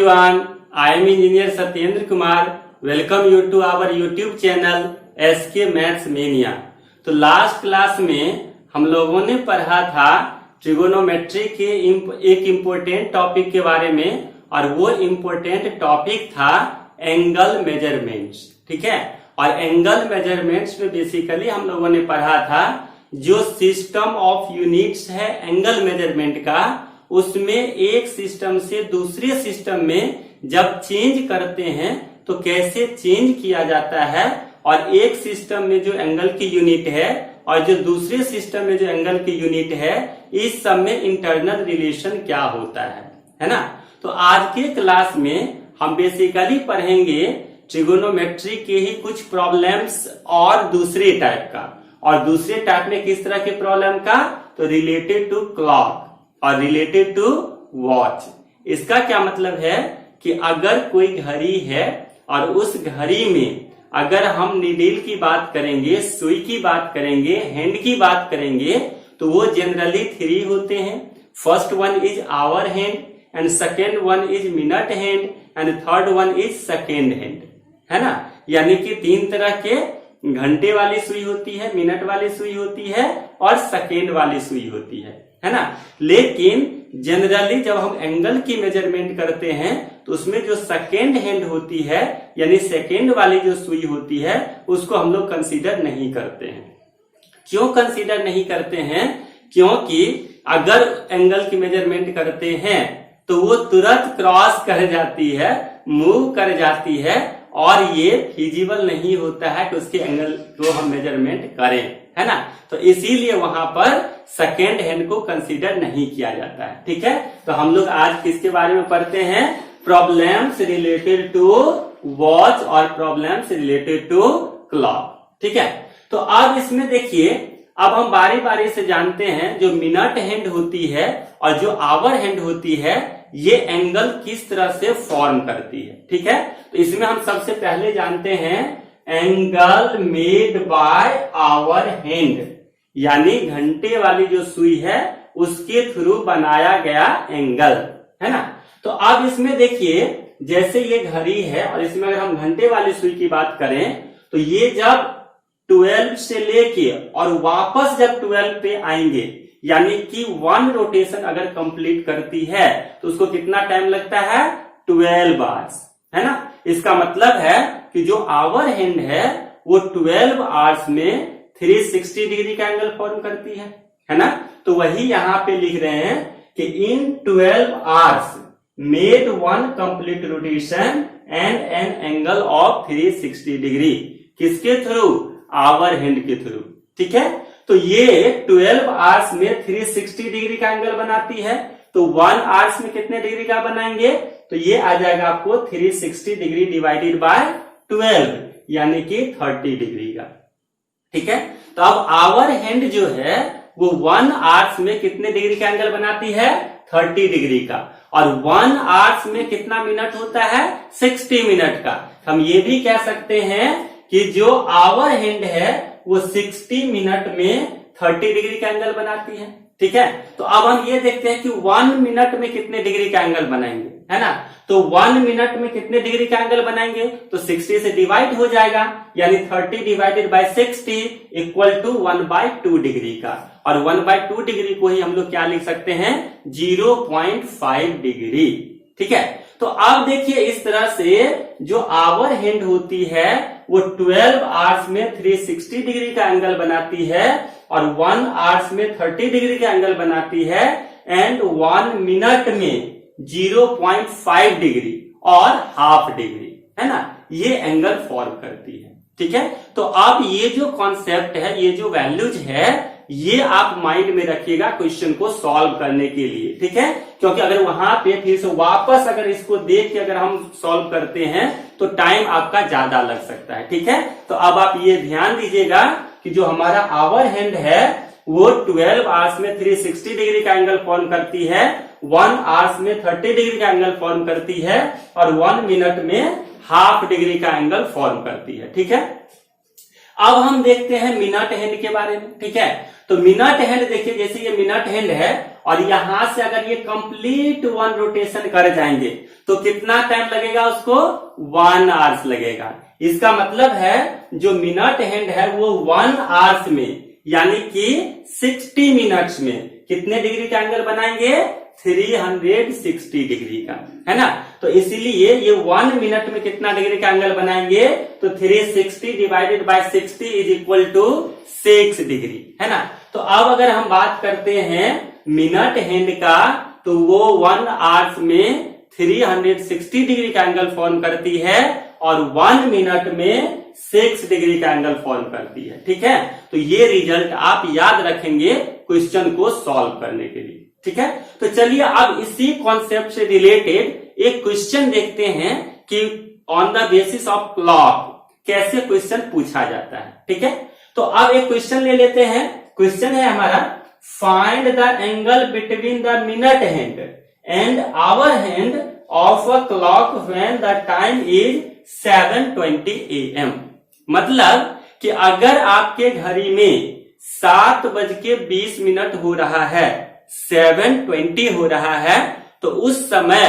everyone, I am Engineer Satyendra Kumar. Welcome you to our YouTube channel SK Maths Mania. तो last class में हम लोगों ने पढ़ा था ट्रिगोनोमेट्री के एक इम्पोर्टेंट टॉपिक के बारे में, और वो इम्पोर्टेंट टॉपिक था एंगल मेजरमेंट्स। ठीक है, और एंगल मेजरमेंट्स में बेसिकली हम लोगों ने पढ़ा था जो सिस्टम ऑफ यूनिट्स है एंगल मेजरमेंट का, उसमें एक सिस्टम से दूसरे सिस्टम में जब चेंज करते हैं तो कैसे चेंज किया जाता है, और एक सिस्टम में जो एंगल की यूनिट है और जो दूसरे सिस्टम में जो एंगल की यूनिट है, इस सब में इंटरनल रिलेशन क्या होता है ना। तो आज के क्लास में हम बेसिकली पढ़ेंगे ट्रिगोनोमेट्री के ही कुछ प्रॉब्लम्स और दूसरे टाइप का, और दूसरे टाइप में किस तरह के प्रॉब्लम का, तो रिलेटेड टू क्लॉक और रिलेटेड टू वॉच। इसका क्या मतलब है कि अगर कोई घड़ी है और उस घड़ी में अगर हम नीडल की बात करेंगे, सुई की बात करेंगे, हैंड की बात करेंगे, तो वो जनरली 3 होते हैं। First one is hour hand, and second one is minute hand, and third one is second hand, है ना। यानी कि 3 तरह के घंटे वाली सुई होती है, मिनट वाली सुई होती है और सेकेंड वाली सुई होती है ना। लेकिन जनरली जब हम एंगल की मेजरमेंट करते हैं तो उसमें जो सेकेंड हैंड होती है, यानी सेकेंड वाली जो सुई होती है, उसको हम लोग कंसीडर नहीं करते हैं। क्यों कंसीडर नहीं करते हैं? क्योंकि अगर एंगल की मेजरमेंट करते हैं तो वो तुरंत क्रॉस कर जाती है, मूव कर जाती है, और ये फिजिबल नहीं होता है कि उसके एंगल को हम मेजरमेंट करें, है ना। तो इसीलिए वहां पर सेकेंड हैंड को कंसीडर नहीं किया जाता है। ठीक है, तो हम लोग आज किसके बारे में पढ़ते हैं? प्रॉब्लम्स रिलेटेड टू वॉच और प्रॉब्लम्स रिलेटेड टू क्लॉक। ठीक है, तो अब इसमें देखिए, अब हम बारी बारी से जानते हैं जो मिनट हैंड होती है और जो आवर हैंड होती है, ये एंगल किस तरह से फॉर्म करती है। ठीक है, तो इसमें हम सबसे पहले जानते हैं angle made by hour hand, यानी घंटे वाली जो सुई है उसके थ्रू बनाया गया एंगल, है ना। तो अब इसमें देखिए, जैसे ये घड़ी है और इसमें अगर हम घंटे वाली सुई की बात करें तो ये जब 12 से लेके और वापस जब 12 पे आएंगे, यानी कि 1 रोटेशन अगर कंप्लीट करती है तो उसको कितना टाइम लगता है? 12 आवर्स, है ना। इसका मतलब है कि जो आवर हैंड है वो 12 आवर्स में 360 डिग्री का एंगल फॉर्म करती है ना। तो वही यहां पे लिख रहे हैं कि इन 12 hours made 1 complete rotation and an angle of 360 degree. किसके थ्रू? आवर हैंड के थ्रू। ठीक है, तो ये 12 आवर्स में 360 डिग्री का एंगल बनाती है, तो 1 आवर्स में कितने डिग्री का बनाएंगे? तो ये आ जाएगा आपको 360 डिग्री डिवाइडेड बाय 12, यानी कि 30 डिग्री का। ठीक है, तो अब आवर हैंड जो है वो 1 आवर्स में कितने डिग्री का एंगल बनाती है? 30 डिग्री का। और 1 आवर्स में कितना मिनट होता है? 60 मिनट का। हम ये भी कह सकते हैं कि जो आवर हैंड है वो 60 मिनट में 30 डिग्री का एंगल बनाती है। ठीक है, तो अब हम ये देखते हैं कि 1 मिनट में कितने डिग्री का एंगल बनाएंगे, है ना। तो 1 मिनट में कितने डिग्री का एंगल बनाएंगे? तो 60 से डिवाइड हो जाएगा, यानी 30 divided by 60 equal to 1/2 degree का। और 1/2 डिग्री को ही हम लोग क्या लिख सकते हैं? 0.5 डिग्री। ठीक है, तो अब देखिए, इस तरह से जो आवर हैंड होती है वो 12 आवर्स में 360 डिग्री का एंगल बनाती है, और 1 आवर्स में 30 डिग्री का एंगल बनाती है, एंड 1 मिनट में 0.5 डिग्री और हाफ डिग्री, है ना, ये एंगल फॉर्म करती है। ठीक है, तो अब ये जो कॉन्सेप्ट है, ये जो वैल्यूज है, ये आप माइंड में रखिएगा क्वेश्चन को सॉल्व करने के लिए। ठीक है, क्योंकि अगर वहां पे फिर से वापस अगर इसको देख के अगर हम सॉल्व करते हैं तो टाइम आपका ज्यादा लग सकता है। ठीक है, तो अब आप ये ध्यान दीजिएगा कि जो हमारा आवर हैंड है वो 12 आवर्स में 360 डिग्री का एंगल फॉर्म करती है, 1 आवर्स में 30 डिग्री का एंगल फॉर्म करती है, और 1 मिनट में हाफ डिग्री का एंगल फॉर्म करती है। ठीक है, अब हम देखते हैं मिनट हैंड के बारे में। ठीक है, तो मिनट हैंड देखिए, जैसे ये मिनट हैंड है और यहां से अगर ये कंप्लीट 1 रोटेशन कर जाएंगे तो कितना टाइम लगेगा उसको? 1 आवर्स लगेगा। इसका मतलब है जो मिनट हैंड है वो 1 आवर्स में यानी कि 60 मिनट्स में कितने डिग्री का एंगल बनाएंगे? 360 डिग्री का, है ना। तो इसीलिए ये 1 मिनट में कितना डिग्री का एंगल बनाएंगे? तो 360 divided by 60 is equal to 6 degree, है ना। तो अब अगर हम बात करते हैं मिनट हैंड का, तो वो 1 आवर्स में 360 डिग्री का एंगल फॉर्म करती है और 1 मिनट में 6 डिग्री का एंगल फॉर्म करती है। ठीक है, तो ये रिजल्ट आप याद रखेंगे क्वेश्चन को सॉल्व करने के लिए। ठीक है, तो चलिए अब इसी कॉन्सेप्ट से रिलेटेड एक क्वेश्चन देखते हैं कि on the basis of clock कैसे क्वेश्चन पूछा जाता है। ठीक है, तो अब एक क्वेश्चन ले लेते हैं। क्वेश्चन है हमारा, find the angle between the minute hand and hour hand of a clock when the time is 7:20 AM। मतलब कि अगर आपके घड़ी में 7:20 हो रहा है, 7:20 हो रहा है, तो उस समय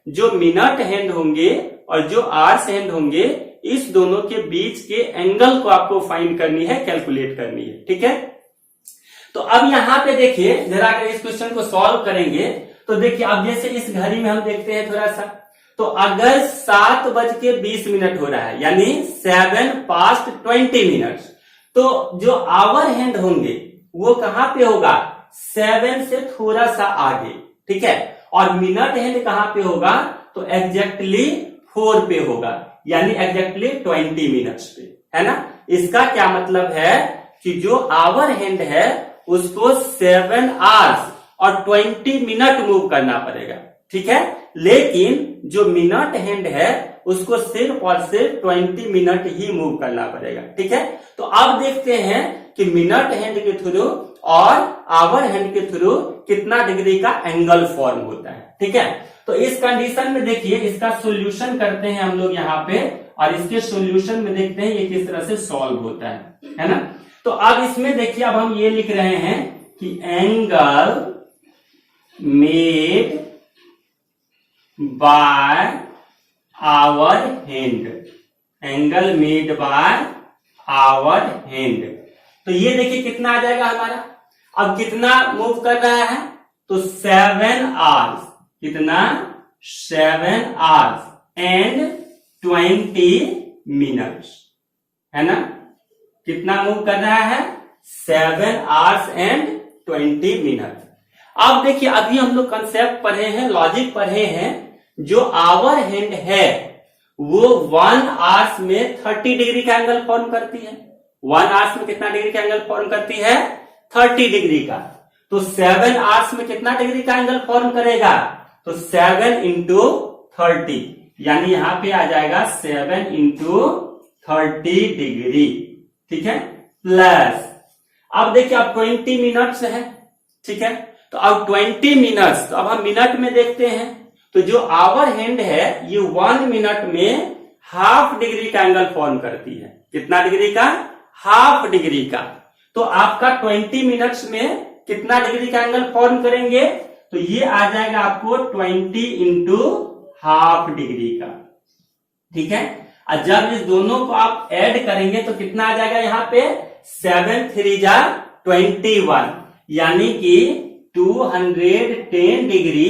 जो मिनट हैंड होंगे और जो आवर्स हैंड होंगे, इस दोनों के बीच के एंगल को आपको फाइंड करनी है, कैलकुलेट करनी है। ठीक है, तो अब यहां पे देखिए जरा, अगर इस क्वेश्चन को सॉल्व करेंगे तो देखिए, अब जैसे इस घड़ी में हम देखते हैं थोड़ा सा, तो अगर 7:20 हो रहा है यानी 7:20, तो जो आवर हैंड होंगे वो कहां पे होगा? 7 से थोड़ा सा आगे। ठीक है, और मिनट हैंड कहां पे होगा? तो एग्जैक्टली 4 पे होगा, यानी एग्जैक्टली 20 मिनट्स पे, है ना। इसका क्या मतलब है कि जो आवर हैंड है उसको 7 आवर्स और 20 मिनट मूव करना पड़ेगा। ठीक है, लेकिन जो मिनट हैंड है उसको सिर्फ और सिर्फ 20 मिनट ही मूव करना पड़ेगा। ठीक है, तो अब देखते हैं कि मिनट हैंड के थ्रू और आवर हैंड के थ्रू कितना डिग्री का एंगल फॉर्म होता है। ठीक है, तो इस कंडीशन में देखिए इसका सॉल्यूशन करते हैं हम लोग यहाँ पे, और इसके सॉल्यूशन में देखते हैं ये किस तरह से सॉल्व होता है ना। तो अब इसमें देखिए, अब हम ये लिख रहे हैं कि angle made by hour hand, angle made by hour hand. तो ये देखिए कितना आ जाएगा हमारा। अब कितना मूव कर रहा है? तो 7 आवर्स, कितना? 7 आवर्स एंड 20 मिनट्स, है ना। कितना मूव कर रहा है? 7 आवर्स एंड 20 मिनट। अब देखिए, अभी हम लोग कंसेप्ट पढ़े हैं, लॉजिक पढ़े हैं। जो आवर हैंड है वो 1 आवर्स में 30 डिग्री का एंगल फॉर्म करती है। 1 आवर्स में कितना डिग्री का एंगल फॉर्म करती है? 30 डिग्री का। तो 7 आवर्स में कितना डिग्री का एंगल फॉर्म करेगा? तो 7 इंटू 30, यानी यहां पे आ जाएगा 7 इंटू 30 डिग्री। ठीक है, प्लस अब देखिए अब 20 मिनट्स है। ठीक है, तो अब 20 मिनट्स, तो अब हम मिनट में देखते हैं। तो जो आवर हैंड है ये 1 मिनट में हाफ डिग्री का एंगल फॉर्म करती है। कितना डिग्री का? हाफ डिग्री का। तो आपका 20 मिनट्स में कितना डिग्री का एंगल फॉर्म करेंगे? तो ये आ जाएगा आपको 20 इंटू हाफ डिग्री का। ठीक है, और जब इस दोनों को आप ऐड करेंगे तो कितना आ जाएगा यहाँ पे? 7 3 जा 21, यानी कि 210 डिग्री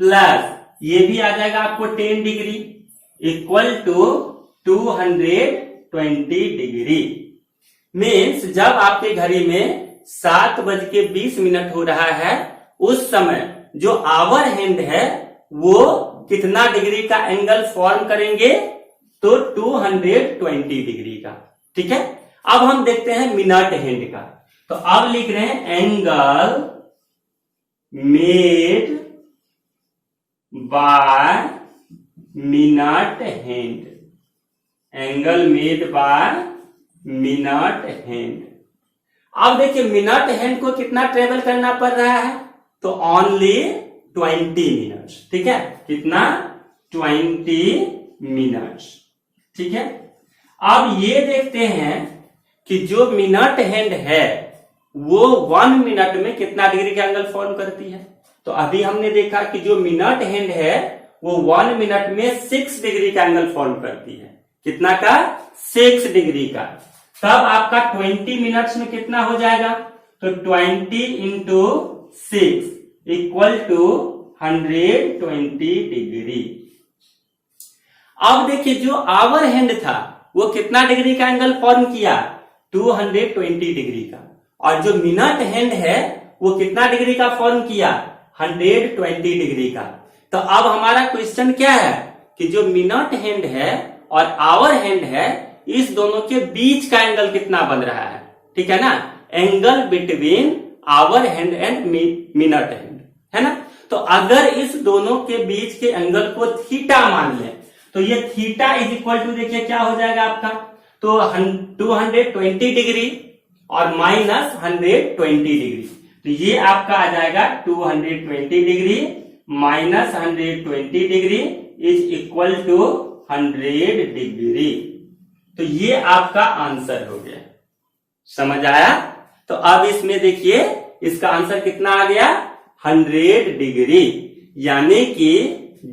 प्लस ये भी आ जाएगा आपको 10 degree equal to 220 degree. Means जब आपके घड़ी में 7:20 हो रहा है, उस समय जो आवर हैंड है वो कितना डिग्री का एंगल फॉर्म करेंगे? तो 220 डिग्री का। ठीक है, अब हम देखते हैं मिनट हैंड का। तो अब लिख रहे हैं angle made by minute hand, angle made by minute hand. अब देखिए मिनट हैंड को कितना ट्रेवल करना पड़ रहा है? तो ओनली 20 मिनट्स। ठीक है, कितना? 20 मिनट्स। ठीक है, अब ये देखते हैं कि जो मिनट हैंड है वो 1 मिनट में कितना डिग्री का एंगल फॉर्म करती है। तो अभी हमने देखा कि जो मिनट हैंड है वो 1 मिनट में 6 डिग्री का एंगल फॉर्म करती है। कितना का? 6 डिग्री का। तब आपका 20 मिनट्स में कितना हो जाएगा? तो 20 इंटू 6 इक्वल टू 120 डिग्री। अब देखिए जो आवर हैंड था वो कितना डिग्री का एंगल फॉर्म किया? 220 डिग्री का। और जो मिनट हैंड है वो कितना डिग्री का फॉर्म किया? 120 डिग्री का। तो अब हमारा क्वेश्चन क्या है कि जो मिनट हैंड है और आवर हैंड है इस दोनों के बीच का एंगल कितना बन रहा है। ठीक है ना, angle between hour hand and minute hand, है ना। तो अगर इस दोनों के बीच के एंगल को थीटा मान लें तो ये थीटा इज इक्वल टू देखिए क्या हो जाएगा आपका, तो 220 डिग्री और माइनस 120 डिग्री। तो ये आपका आ जाएगा 220 degree minus 120 degree is equal to 100 degree. तो ये आपका आंसर हो गया। समझ आया? तो अब इसमें देखिए इसका आंसर कितना आ गया? 100 डिग्री। यानी कि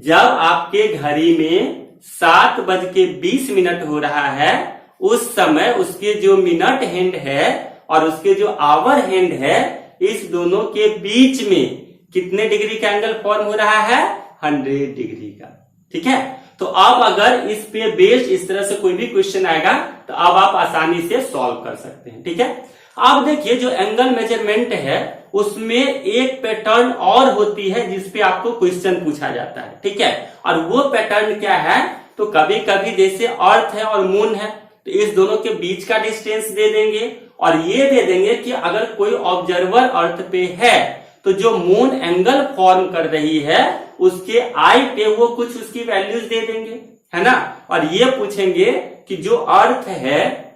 जब आपके घड़ी में 7:20 हो रहा है उस समय उसके जो मिनट हैंड है और उसके जो आवर हैंड है इस दोनों के बीच में कितने डिग्री का एंगल फॉर्म हो रहा है? 100 डिग्री का। ठीक है, तो अब अगर इस पे बेस्ड इस तरह से कोई भी क्वेश्चन आएगा तो अब आप आसानी से सॉल्व कर सकते हैं। ठीक है, अब देखिए जो एंगल मेजरमेंट है उसमें एक पैटर्न और होती है जिसपे आपको क्वेश्चन पूछा जाता है। ठीक है, और वो पैटर्न क्या है? तो कभी कभी जैसे अर्थ है और मून है तो इस दोनों के बीच का डिस्टेंस दे देंगे और ये दे देंगे कि अगर कोई ऑब्जर्वर अर्थ पे है तो जो मून एंगल फॉर्म कर रही है उसके आई पे वो कुछ उसकी वैल्यूज दे देंगे, है ना। और ये पूछेंगे कि जो अर्थ है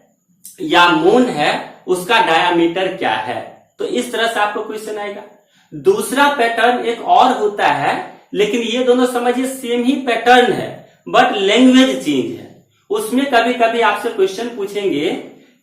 या मून है उसका डायामीटर क्या है। तो इस तरह से आपको क्वेश्चन आएगा। दूसरा पैटर्न एक और होता है, लेकिन ये दोनों समझिए सेम ही पैटर्न है बट लैंग्वेज चेंज है। उसमें कभी कभी आपसे क्वेश्चन पूछेंगे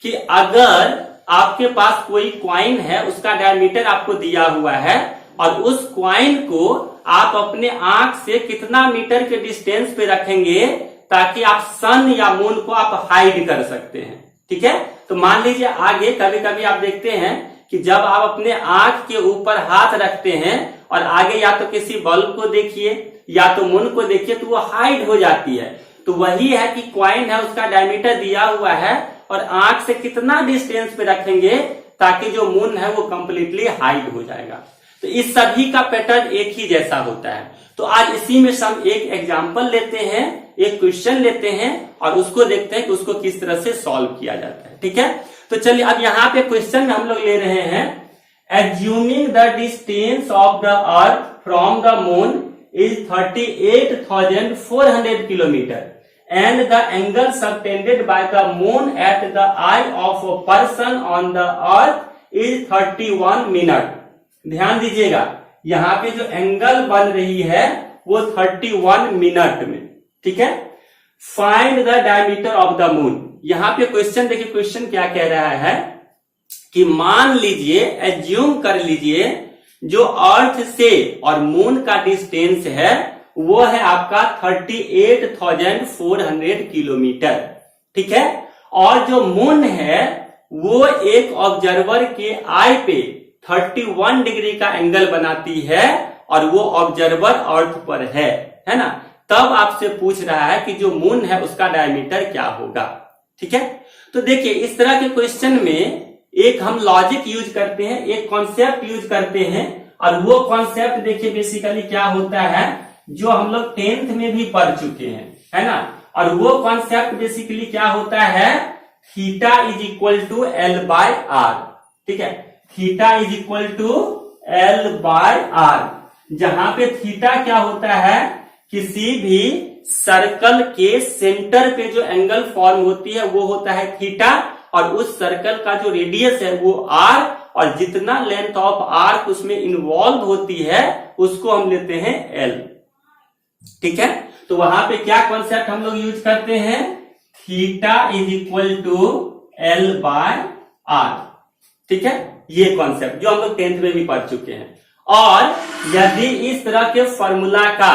कि अगर आपके पास कोई क्वाइन है उसका डायमीटर आपको दिया हुआ है और उस क्वाइन को आप अपने आंख से कितना मीटर के डिस्टेंस पे रखेंगे ताकि आप सन या मून को आप हाइड कर सकते हैं। ठीक है, तो मान लीजिए आगे कभी कभी आप देखते हैं कि जब आप अपने आंख के ऊपर हाथ रखते हैं और आगे या तो किसी बल्ब को देखिए या तो मून को देखिए तो वो हाइड हो जाती है। तो वही है कि क्वाइन है उसका डायमीटर दिया हुआ है और आंख से कितना डिस्टेंस पे रखेंगे ताकि जो मून है वो कंप्लीटली हाइड हो जाएगा। तो इस सभी का पैटर्न एक ही जैसा होता है। तो आज इसी में हम एक एग्जांपल लेते हैं, एक क्वेश्चन लेते हैं और उसको देखते हैं कि उसको किस तरह से सॉल्व किया जाता है। ठीक है, तो चलिए अब यहाँ पे क्वेश्चन में हम लोग ले रहे हैं assuming the distance of the earth from the moon is 38,400 kilometre and the angle subtended by the moon at the eye of a person on the earth is 31 minute। ध्यान दीजिएगा यहाँ पे जो एंगल बन रही है वो 31 मिनट में। ठीक है, find the diameter of the moon. यहाँ पे क्वेश्चन देखिए, क्वेश्चन क्या कह रहा है कि मान लीजिए, एज्यूम कर लीजिए जो अर्थ से और मून का डिस्टेंस है वो है आपका 38,400 किलोमीटर। ठीक है, और जो मून है वो एक ऑब्जर्वर के आई पे 31 डिग्री का एंगल बनाती है और वो ऑब्जर्वर अर्थ पर है ना। तब आपसे पूछ रहा है कि जो मून है उसका डायमीटर क्या होगा। ठीक है, तो देखिए इस तरह के क्वेश्चन में एक हम लॉजिक यूज करते हैं, एक कॉन्सेप्ट यूज करते हैं और वो कॉन्सेप्ट देखिए बेसिकली क्या होता है जो हम लोग 10th में भी पढ़ चुके हैं, है ना। और वो कॉन्सेप्ट बेसिकली क्या होता है, theta is equal to L by R. ठीक है, theta is equal to L by R, जहां पे थीटा क्या होता है, किसी भी सर्कल के सेंटर पे जो एंगल फॉर्म होती है वो होता है थीटा और उस सर्कल का जो रेडियस है वो आर और जितना लेंथ ऑफ आर्क उसमें इन्वॉल्व होती है उसको हम लेते हैं एल। ठीक है, तो वहां पे क्या कॉन्सेप्ट हम लोग यूज करते हैं, theta is equal to L by R. ठीक है, ये कॉन्सेप्ट जो हम लोग 10th में भी पढ़ चुके हैं। और यदि इस तरह के फॉर्मूला का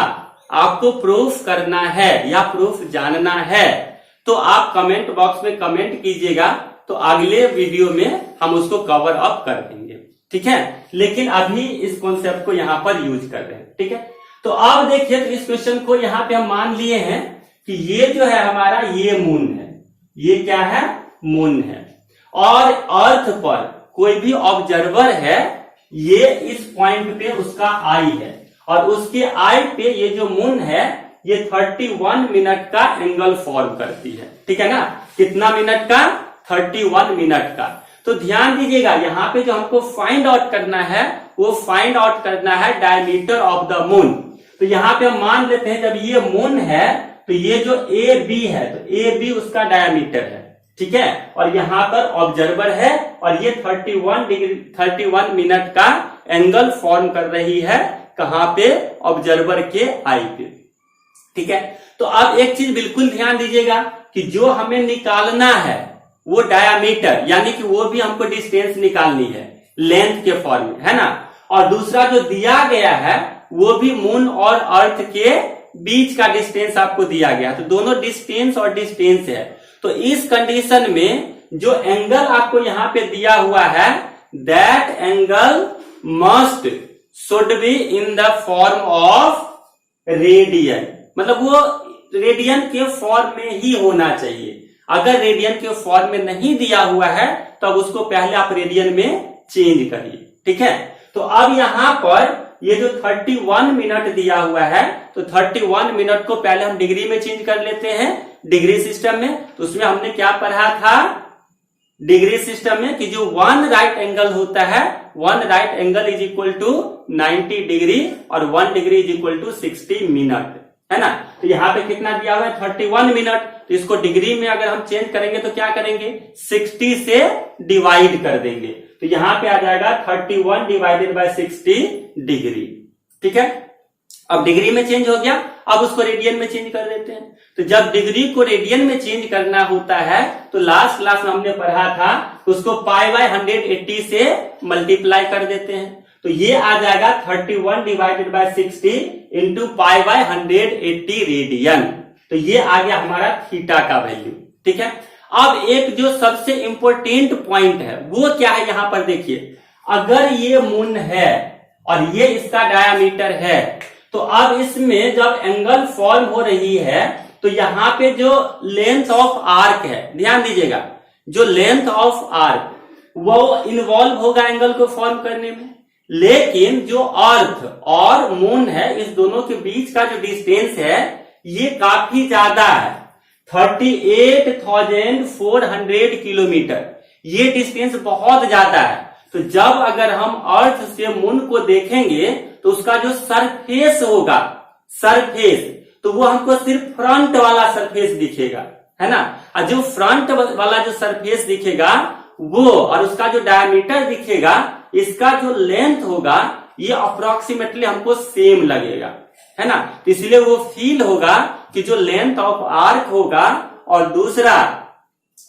आपको प्रूफ करना है या प्रूफ जानना है तो आप कमेंट बॉक्स में कमेंट कीजिएगा, तो अगले वीडियो में हम उसको कवर अप कर देंगे, ठीक है। लेकिन अभी इस कॉन्सेप्ट को यहां पर यूज कर रहे हैं, ठीक है। तो अब देखिए, तो इस क्वेश्चन को यहां पे हम मान लिए हैं कि ये जो है हमारा ये मून है, ये क्या है, मून है, और अर्थ पर कोई भी ऑब्जर्वर है, ये इस पॉइंट पे उसका आई है, और उसके आई पे ये जो मून है ये 31 मिनट का एंगल फॉर्म करती है, ठीक है ना। कितना मिनट का, 31 मिनट का। तो ध्यान दीजिएगा, यहाँ पे जो हमको फाइंड आउट करना है वो फाइंड आउट करना है डायमीटर ऑफ द मून। तो यहाँ पे हम मान लेते हैं जब ये मून है तो ये जो ए बी है, तो ए बी उसका डायमीटर है, ठीक है। और यहाँ पर ऑब्जर्वर है और ये 31 मिनट का एंगल फॉर्म कर रही है, कहां पे, ऑब्जर्वर के आई पे, ठीक है। तो अब एक चीज बिल्कुल ध्यान दीजिएगा कि जो हमें निकालना है वो डायामीटर, यानी कि वो भी हमको डिस्टेंस निकालनी है लेंथ के फॉर्म में, है ना। और दूसरा जो दिया गया है वो भी मून और अर्थ के बीच का डिस्टेंस आपको दिया गया, तो दोनों डिस्टेंस और डिस्टेंस है। तो इस कंडीशन में जो एंगल आपको यहां पे दिया हुआ है, that angle must should be in the form of radian, मतलब वो रेडियन के फॉर्म में ही होना चाहिए। अगर रेडियन के फॉर्म में नहीं दिया हुआ है तो अब उसको पहले आप रेडियन में चेंज करिए, ठीक है। तो अब यहां पर ये जो 31 मिनट दिया हुआ है, तो 31 मिनट को पहले हम डिग्री में चेंज कर लेते हैं, डिग्री सिस्टम में। तो उसमें हमने क्या पढ़ा था डिग्री सिस्टम में कि जो 1 राइट एंगल होता है, 1 right angle is equal to 90 degree और 1 degree is equal to 60 minute, है ना। तो यहाँ पे कितना दिया हुआ है, 31 मिनट। तो इसको डिग्री में अगर हम चेंज करेंगे तो क्या करेंगे, 60 से डिवाइड कर देंगे, तो यहाँ पे आ जाएगा 31 डिवाइडेड बाय 60 डिग्री, ठीक है। अब डिग्री में चेंज हो गया, अब उसको रेडियन में चेंज कर देते हैं। तो जब डिग्री को रेडियन में चेंज करना होता है तो लास्ट क्लास में हमने पढ़ा था उसको पाई बाय 180 से मल्टीप्लाई कर देते हैं, तो ये आ जाएगा 31 divided by 60 into pi by 180 radian. तो ये आ गया हमारा थीटा का वैल्यू, ठीक है। अब एक जो सबसे इंपॉर्टेंट पॉइंट है वो क्या है, यहां पर देखिए, अगर ये मून है और ये इसका डायामीटर है, तो अब इसमें जब एंगल फॉर्म हो रही है तो यहाँ पे जो लेंथ ऑफ आर्क है, ध्यान दीजिएगा, जो लेंथ ऑफ आर्क वो इन्वॉल्व होगा एंगल को फॉर्म करने में, लेकिन जो अर्थ और मून है इस दोनों के बीच का जो डिस्टेंस है ये काफी ज्यादा है, 38,400 किलोमीटर। ये डिस्टेंस बहुत ज्यादा है। तो जब अगर हम अर्थ से मून को देखेंगे तो उसका जो सरफेस होगा, सरफेस, तो वो हमको सिर्फ फ्रंट वाला सरफेस दिखेगा, है ना। और जो फ्रंट वाला जो सरफेस दिखेगा वो, और उसका जो डायमीटर दिखेगा, इसका जो लेंथ होगा ये अप्रोक्सीमेटली हमको सेम लगेगा, है ना। तो इसलिए वो फील होगा कि जो लेंथ ऑफ आर्क होगा और दूसरा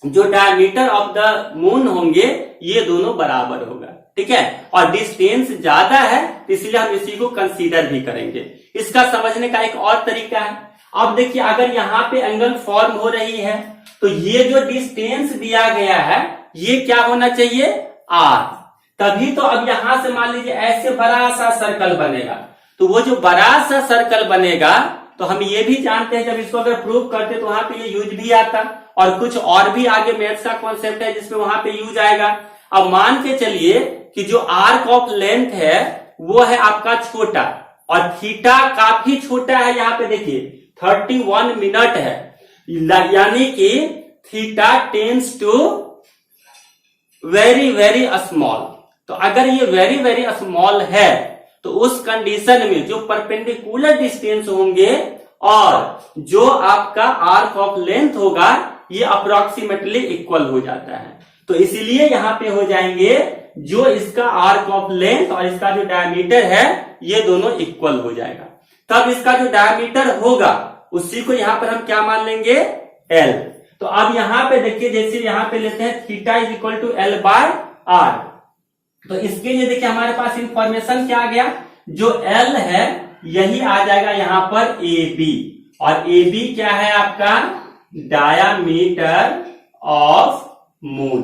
जो डायमीटर ऑफ द मून होंगे ये दोनों बराबर होगा, ठीक है। और डिस्टेंस ज्यादा है इसलिए हम इसी को कंसीडर भी करेंगे। इसका समझने का एक और तरीका है, अब देखिए, अगर यहाँ पे एंगल फॉर्म हो रही है तो ये जो डिस्टेंस दिया गया है ये क्या होना चाहिए, आर। तभी तो अब यहां से मान लीजिए ऐसे बड़ा सा सर्कल बनेगा, तो वो जो बड़ा सा सर्कल बनेगा, तो हम ये भी जानते हैं जब इसको अगर प्रूव करते तो वहां पे ये यूज भी आता, और कुछ और भी आगे मैथ्स का कॉन्सेप्ट है जिसमें वहां पे यूज आएगा। अब मान के चलिए कि जो आर्क ऑफ लेंथ है वो है आपका छोटा और थीटा काफी छोटा है, यहाँ पे देखिए 31 मिनट है, यानी कि theta tends to very very small. तो अगर ये वेरी वेरी स्मॉल है तो उस कंडीशन में जो परपेंडिकुलर डिस्टेंस होंगे और जो आपका आर्क ऑफ लेंथ होगा ये अप्रोक्सीमेटली इक्वल हो जाता है। तो इसीलिए यहां पे हो जाएंगे जो इसका आर्क ऑफ लेंथ और इसका जो डायमीटर है ये दोनों इक्वल हो जाएगा। तब इसका जो डायमीटर होगा उसी को यहां पर हम क्या मान लेंगे, एल। तो अब यहां पे देखिए, जैसे यहां पे लेते हैं theta is equal to L by R, तो इसके लिए देखिए हमारे पास इंफॉर्मेशन क्या आ गया, जो L है यही आ जाएगा यहाँ पर AB, और AB क्या है आपका डायामीटर ऑफ मून।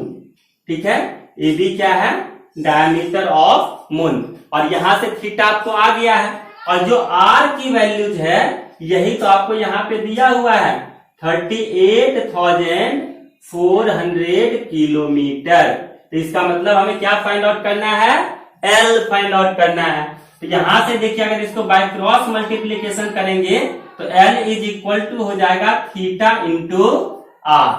ठीक है, AB क्या है डायामीटर ऑफ मून, और यहां से थीटा आपको आ गया है, और जो R की वैल्यूज है यही तो आपको यहाँ पे दिया हुआ है 38,400 किलोमीटर। तो इसका मतलब हमें क्या फाइंड आउट करना है, L फाइंड आउट करना है। तो यहां से देखिए अगर इसको बाय क्रॉस मल्टीप्लीकेशन करेंगे तो L इज इक्वल टू हो जाएगा थीटा इंटू R।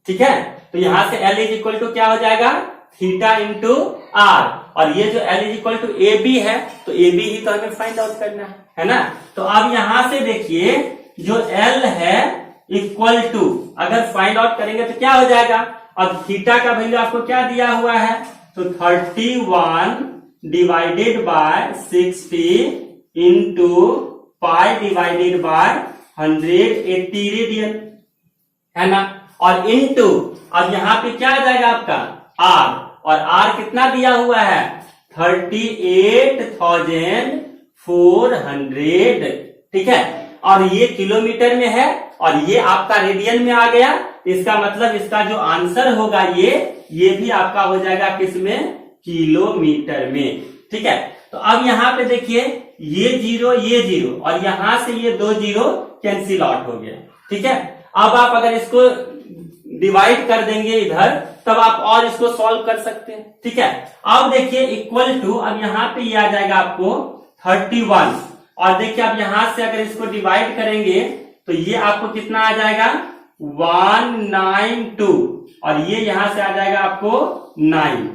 ठीक है, तो यहां से L इज इक्वल टू क्या हो जाएगा थीटा इंटू R, और ये जो L is equal to AB है तो AB ही तो हमें फाइंड आउट करना है ना। तो अब यहां से देखिए जो L है इक्वल टू अगर फाइंड आउट करेंगे तो क्या हो जाएगा, अब थीटा का वैल्यू आपको क्या दिया हुआ है, तो 31 divided by 60 into pi divided by 180 radian है ना, और इंटू अब यहाँ पे क्या आ जाएगा आपका R, और R कितना दिया हुआ है 38,400। ठीक है, और ये किलोमीटर में है और ये आपका रेडियन में आ गया, इसका मतलब इसका जो आंसर होगा ये भी आपका हो जाएगा किसमें किलोमीटर में। ठीक है, तो अब यहाँ पे देखिए ये जीरो और यहां से ये 2 जीरो कैंसिल आउट हो गया। ठीक है, अब आप अगर इसको डिवाइड कर देंगे इधर तब आप और इसको सॉल्व कर सकते हैं। ठीक है, अब देखिए इक्वल टू अब यहाँ पे ये आ जाएगा आपको 31, और देखिए अब यहां से अगर इसको डिवाइड करेंगे तो ये आपको कितना आ जाएगा 192, और ये यहां से आ जाएगा आपको 9।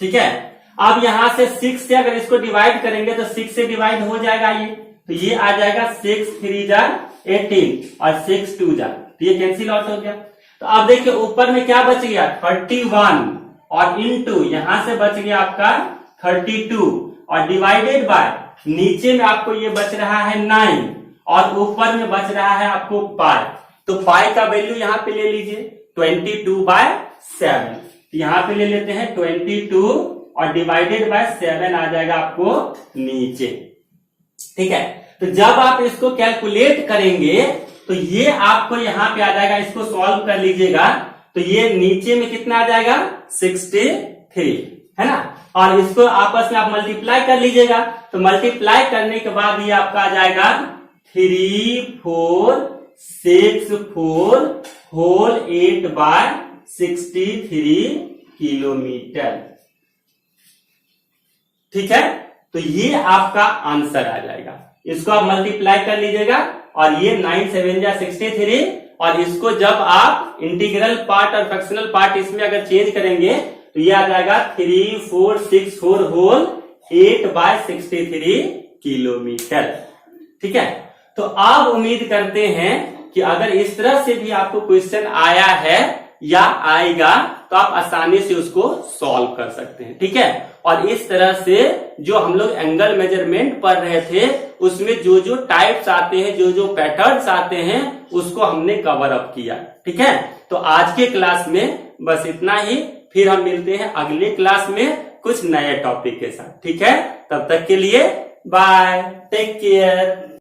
ठीक है, अब यहां से 6 से अगर इसको डिवाइड करेंगे तो 6 से डिवाइड हो जाएगा ये, तो ये आ जाएगा 6 3 जा 18 और 6 2 जा, तो ये कैंसिल आउट हो गया। तो अब देखिए ऊपर में क्या बच गया 31, और इनटू यहां से बच गया आपका 32, और डिवाइडेड बाय नीचे में आपको ये बच रहा है 9, और ऊपर में बच रहा है आपको पाई। तो पाई का वैल्यू यहाँ पे ले लीजिए 22/7, यहाँ पे ले लेते हैं 22 और डिवाइडेड बाय 7 आ जाएगा आपको नीचे। ठीक है, तो जब आप इसको कैलकुलेट करेंगे तो ये आपको यहाँ पे आ जाएगा, इसको सॉल्व कर लीजिएगा तो ये नीचे में कितना आ जाएगा 63 है ना, और इसको आपस में आप मल्टीप्लाई कर लीजिएगा, तो मल्टीप्लाई करने के बाद ये आपका आ जाएगा 3464 होल 8/63 किलोमीटर। ठीक है, तो ये आपका आंसर आ जाएगा, इसको आप मल्टीप्लाई कर लीजिएगा, और ये 9 7 जा 63, और इसको जब आप इंटीग्रल पार्ट और फ्रैक्शनल पार्ट इसमें अगर चेंज करेंगे तो ये आ जाएगा 3464 होल 8/63 किलोमीटर। ठीक है, तो आप उम्मीद करते हैं कि अगर इस तरह से भी आपको क्वेश्चन आया है या आएगा तो आप आसानी से उसको सॉल्व कर सकते हैं। ठीक है, और इस तरह से जो हम लोग एंगल मेजरमेंट पढ़ रहे थे उसमें जो जो टाइप्स आते हैं, जो जो पैटर्न्स आते हैं उसको हमने कवर अप किया। ठीक है, तो आज के क्लास में बस इतना ही, फिर हम मिलते हैं अगले क्लास में कुछ नए टॉपिक के साथ। ठीक है, तब तक के लिए बाय, टेक केयर।